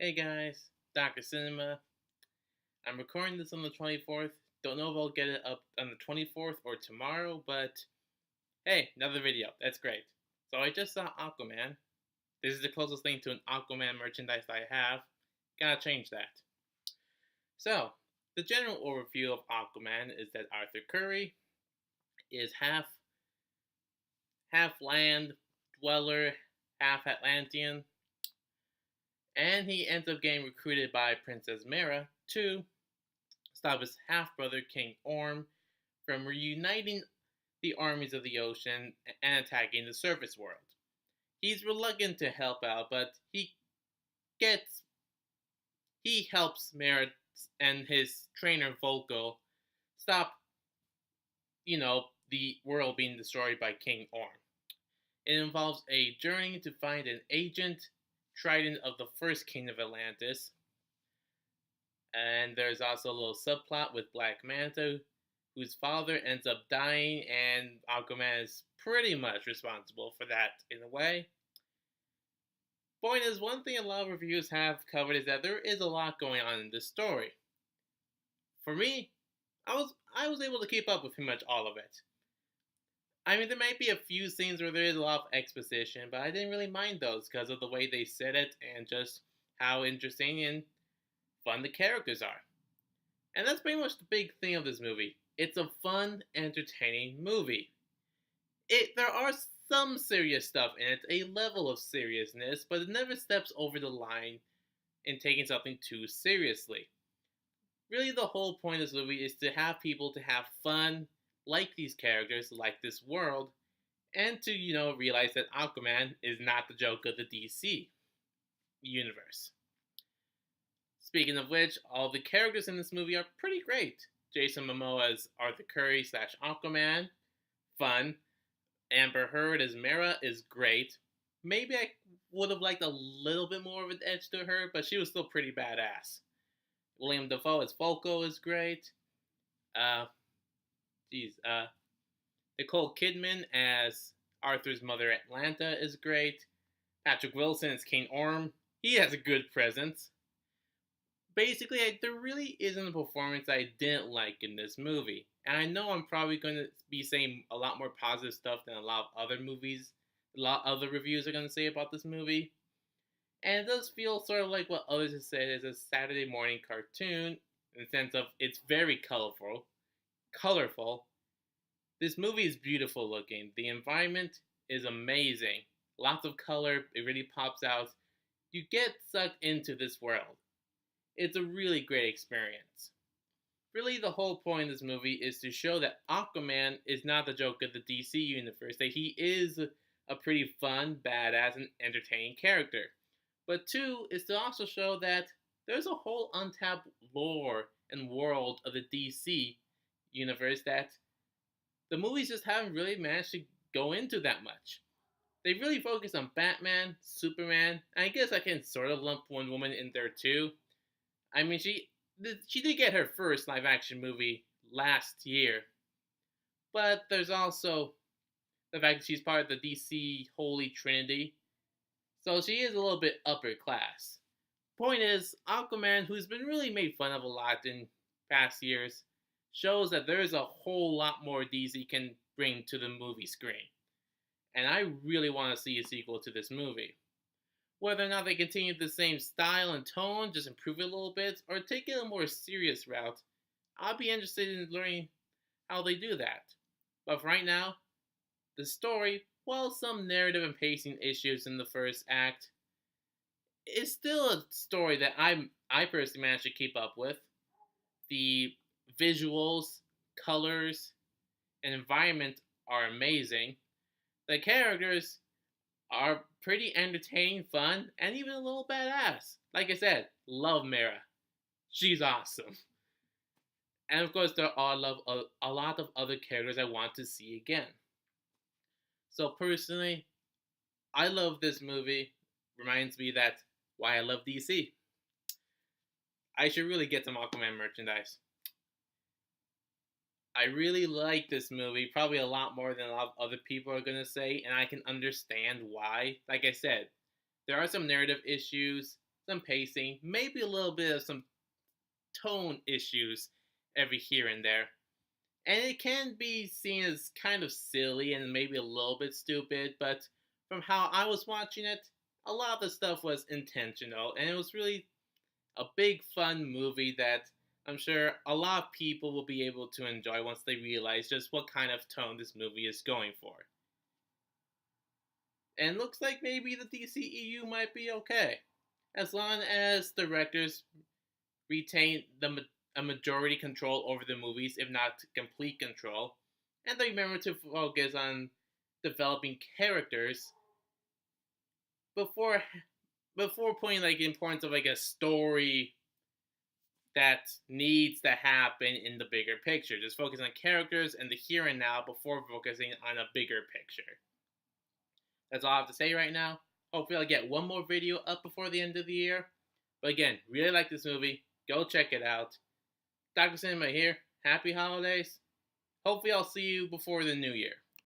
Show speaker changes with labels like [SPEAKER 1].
[SPEAKER 1] Hey guys, Dr. Cinema. I'm recording this on the 24th. Don't know if I'll get it up on the 24th or tomorrow, but hey, another video. That's great. So I just saw Aquaman. This is the closest thing to an Aquaman merchandise I have. Gotta change that. So, the general overview of Aquaman is that Arthur Curry is half land dweller, half Atlantean, and he ends up getting recruited by Princess Mera to stop his half brother King Orm from reuniting the armies of the ocean and attacking the surface world. He's reluctant to help out, but gets he helps Merritt and his trainer Volko stop, the world being destroyed by King Orm. It involves a journey to find an agent trident of the first king of Atlantis, and there's also a little subplot with Black Manta, whose father ends up dying, and Aquaman is pretty much responsible for that in a way. Point is, one thing a lot of reviews have covered is that there is a lot going on in this story. For me, I was able to keep up with pretty much all of it. I mean, there might be a few scenes where there is a lot of exposition, but I didn't really mind those because of the way they said it and just how interesting and fun the characters are. And that's pretty much the big thing of this movie. It's a fun, entertaining movie. There are some serious stuff in it, a level of seriousness, but it never steps over the line in taking something too seriously. Really, the whole point of this movie is to have people to have fun, like these characters, like this world, and to, realize that Aquaman is not the joke of the DC universe. Speaking of which, all the characters in this movie are pretty great. Jason Momoa as Arthur Curry / Aquaman, fun. Amber Heard as Mera is great. Maybe I would have liked a little bit more of an edge to her, but she was still pretty badass. William Dafoe as Volko is great. Nicole Kidman as Arthur's mother Atlanta is great. Patrick Wilson as King Orm. He has a good presence. Basically, there really isn't a performance I didn't like in this movie. And I know I'm probably going to be saying a lot more positive stuff than a lot of other other reviews are going to say about this movie. And it does feel sort of like what others have said is a Saturday morning cartoon, in the sense of it's very colorful. This movie is beautiful looking. The environment is amazing. Lots of color, it really pops out. You get sucked into this world. It's a really great experience. Really, the whole point of this movie is to show that Aquaman is not the joke of the DC universe, that he is a pretty fun, badass, and entertaining character. But two, is to also show that there's a whole untapped lore and world of the DC universe that the movies just haven't really managed to go into that much. They really focus on Batman, Superman, and I guess I can sort of lump Wonder Woman in there too. I mean, she did get her first live action movie last year, but there's also the fact that she's part of the DC Holy Trinity, so she is a little bit upper class. Point is, Aquaman, who's been really made fun of a lot in past years, shows that there's a whole lot more DC can bring to the movie screen. And I really want to see a sequel to this movie. Whether or not they continue the same style and tone, just improve it a little bit, or take it a more serious route, I'll be interested in learning how they do that. But for right now, the story, while some narrative and pacing issues in the first act, is still a story that I personally managed to keep up with. The visuals, colors, and environment are amazing. The characters are pretty entertaining, fun, and even a little badass. Like I said, love Mera. She's awesome. And of course, there are a lot of other characters I want to see again. So personally, I love this movie. Reminds me that why I love DC. I should really get some Aquaman merchandise. I really like this movie, probably a lot more than a lot of other people are going to say, and I can understand why. Like I said, there are some narrative issues, some pacing, maybe a little bit of some tone issues every here and there. And it can be seen as kind of silly and maybe a little bit stupid, but from how I was watching it, a lot of the stuff was intentional, and it was really a big fun movie that I'm sure a lot of people will be able to enjoy once they realize just what kind of tone this movie is going for. And looks like maybe the DCEU might be okay, as long as the directors retain a majority control over the movies, if not complete control, and they remember to focus on developing characters before putting like the importance of like a story that needs to happen in the bigger picture. Just focus on characters and the here and now before focusing on a bigger picture. That's all I have to say right now. Hopefully I'll get one more video up before the end of the year. But again, really like this movie. Go check it out. Dr. Cinema here. Happy holidays. Hopefully I'll see you before the new year.